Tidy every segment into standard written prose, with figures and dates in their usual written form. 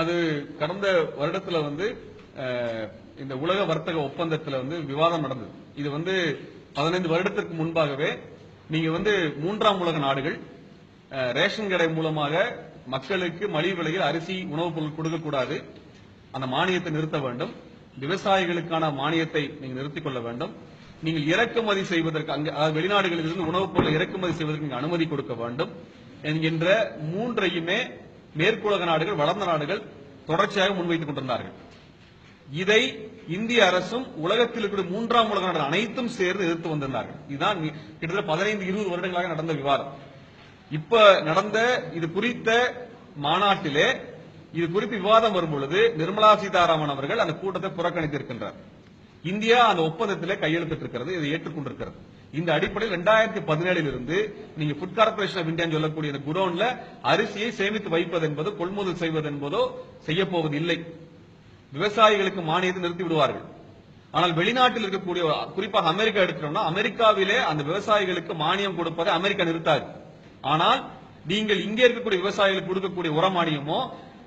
அது கடந்த வருடத்துல இந்த உலக வர்த்தக ஒப்பந்தத்துல விவாதம் நடந்தது. இது 15 வருடத்திற்கு முன்பாகவே நீங்க மூன்றாம் உலக நாடுகள் ரேஷன் கடை மூலமாக மக்களுக்கு மலிவு விலையில் அரிசி உணவுப் பொருள் கொடுக்கக்கூடாது, அந்த மானியத்தை நிறுத்த வேண்டும், விவசாயிகளுக்கான மானியத்தை நீங்க நிறுத்திக் கொள்ள வேண்டும், நீங்கள் இறக்குமதி செய்வதற்கு வெளிநாடுகளில் இருந்து உணவுப் பொருளை இறக்குமதி செய்வதற்கு அனுமதி கொடுக்க வேண்டும் என்கின்ற மூன்றையுமே மேற்குலக நாடுகள், வளர்ந்த நாடுகள் தொடர்ச்சியாக முன்வைத்துக் கொண்டிருந்தார்கள். இதை இந்திய அரசும் உலகத்தில் இருக்கிற மூன்றாம் உலக நாடுகள் அனைத்தும் சேர்ந்து எதிர்த்து வந்திருந்தார்கள். இதுதான் கிட்டத்தட்ட 15-20 வருடங்களாக நடந்த விவாதம். இப்ப நடந்த இது குறித்த மாநாட்டிலே இது குறித்து விவாதம் வரும்பொழுது நிர்மலா சீதாராமன் அவர்கள் அந்த கூட்டத்தை புறக்கணித்திருக்கின்றார். இந்தியா அந்த ஒப்பந்தத்திலே கையெழுத்திட்டிருக்கிறது, இதை ஏற்றுக்கொண்டிருக்கிறது. இந்த அடிப்படையில் 2017 இருந்து நீங்க ஃபுட் கார்பரேஷன் ஆஃப் இந்தியா சொல்லக்கூடிய இந்த குடோன்ல அரிசியை சேமித்து வைப்பது என்பதோ கொள்முதல் செய்வது என்பதோ செய்யப்போவது இல்லை. விவசாயிகளுக்கு மானியத்தை நிறுத்தி விடுவார்கள். ஆனால் வெளிநாட்டில் இருக்கக்கூடிய, குறிப்பாக அமெரிக்கா எடுத்துட்டோம்னா, அமெரிக்காவிலே அந்த விவசாயிகளுக்கு மானியம் கொடுப்பதை அமெரிக்கா நிறுத்தாது. ஆனால் நீங்கள் இங்கே இருக்கக்கூடிய விவசாயிகளுக்கு கொடுக்கக்கூடிய உர மானியமோ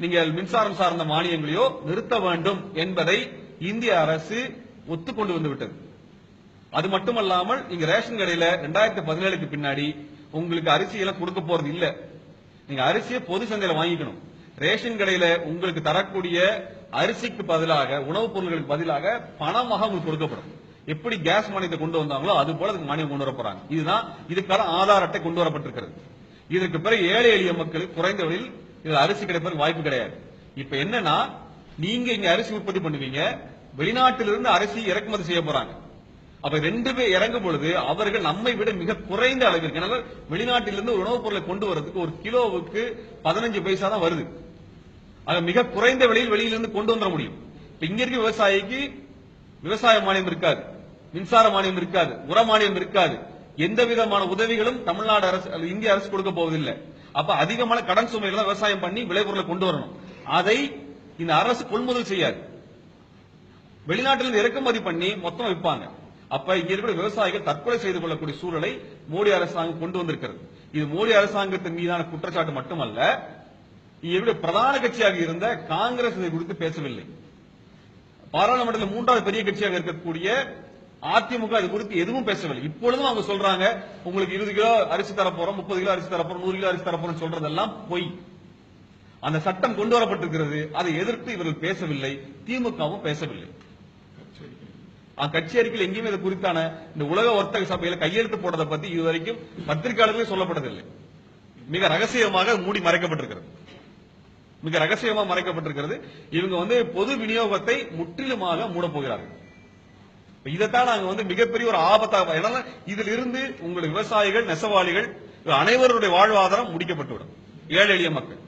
நீங்கள் மின்சாரம் சார்ந்த மானியங்களையோ நிறுத்த வேண்டும் என்பதை இந்திய அரசு ஒத்துக்கொண்டு வந்துவிட்டது. அது மட்டுமல்லாமல் நீங்க ரேஷன் கடையில 2017க்கு பின்னாடி உங்களுக்கு அரிசியெல்லாம் கொடுக்க போறது இல்ல. நீங்க அரிசியை பொது சந்தையில வாங்கிக்கணும். ரேஷன் கடையில உங்களுக்கு தரக்கூடிய அரிசிக்கு பதிலாக, உணவுப் பொருட்களுக்கு பதிலாக பணமாக உங்களுக்கு கொடுக்கப்படும். எப்படி கேஸ் மானியத்தை கொண்டு வந்தாங்களோ அது போல மானியம் கொண்டு வர போறாங்க. இதுதான் இதுக்கான ஆதார் அட்டை கொண்டு வரப்பட்டிருக்கிறது. இதற்கு பிறகு ஏழை எளிய மக்களுக்கு குறைந்த விலையில் இது அரிசி கிடைப்பதற்கு வாய்ப்பு கிடையாது. இப்ப என்னன்னா, நீங்க இங்க அரிசி உற்பத்தி பண்ணுவீங்க, வெளிநாட்டிலிருந்து அரிசி இறக்குமதி செய்ய போறாங்க. அப்ப 2 பேர் இறங்கும் பொழுது அவர்கள் நம்மை விட மிக குறைந்த அளவிற்கு, வெளிநாட்டிலிருந்து ஒரு உணவுப் பொருளை கொண்டு வரதுக்கு ஒரு கிலோவுக்கு 15 பைசா தான் வருது. மிக குறைந்த விலையில் வெளியிலிருந்து கொண்டு வர முடியும். இங்க இருக்க விவசாயிக்கு விவசாய மானியம் இருக்காது, மின்சார மானியம் இருக்காது, உர மானியம் இருக்காது, எந்த விதமான உதவிகளும் தமிழ்நாடு அரசு, இந்திய அரசு கொடுக்க போவதில்லை. அப்ப அதிகமான கடன் சுமைகளை விவசாயம் பண்ணி விளைபொருளை கொண்டு வரணும். அதை இந்த அரசு கொள்முதல் செய்யாது, வெளிநாட்டிலிருந்து இறக்குமதி பண்ணி மொத்தம் விற்பாங்க. அப்ப இங்க இருக்கிற விவசாயிகள் தற்கொலை செய்து கொள்ளக்கூடிய சூழலை மோடி அரசாங்கம் கொண்டு வந்திருக்கிறது. இது மோடி அரசாங்கத்தின் மீதான குற்றச்சாட்டு மட்டுமல்ல, இவருடைய பிரதான கட்சியாக இருந்த காங்கிரஸ் இதை குறித்து பேசவில்லை. பாராளுமன்றத்தில் 3வது பெரிய கட்சியாக இருக்கக்கூடிய அதிமுக இது குறித்து எதுவும் பேசவில்லை. இப்பொழுதும் அவங்க சொல்றாங்க, உங்களுக்கு 20 கிலோ அரிசி தரப்போறோம், 30 கிலோ அரிசி தரப்போறோம், 100 கிலோ அரிசி தரப்போறோம் சொல்றதெல்லாம் பொய். அந்த சட்டம் கொண்டு வரப்பட்டிருக்கிறது, அதை எதிர்த்து இவர்கள் பேசவில்லை, திமுகவும் பேசவில்லை. கட்சி அறிக்கையில் எங்கேயுமே இது குறித்தான இந்த உலக வர்த்தக சபையில கையெழுத்து போடுறதை பத்தி இதுவரைக்கும் பத்திரிகையாளர்களே சொல்லப்பட்டதில்லை. மிக ரகசியமாக மூடி மறைக்கப்பட்டிருக்கிறது, மிக ரகசியமாக மறைக்கப்பட்டிருக்கிறது. இவங்க பொது விநியோகத்தை முற்றிலுமாக மூட போகிறார்கள். இதைத்தான் நாங்க மிகப்பெரிய ஒரு ஆபத்தாக, ஏன்னா இதில் இருந்து உங்கள் விவசாயிகள், நெசவாளிகள் அனைவருடைய வாழ்வாதாரம் முடிக்கப்பட்டுவிடும், ஏழை எளிய மக்கள்.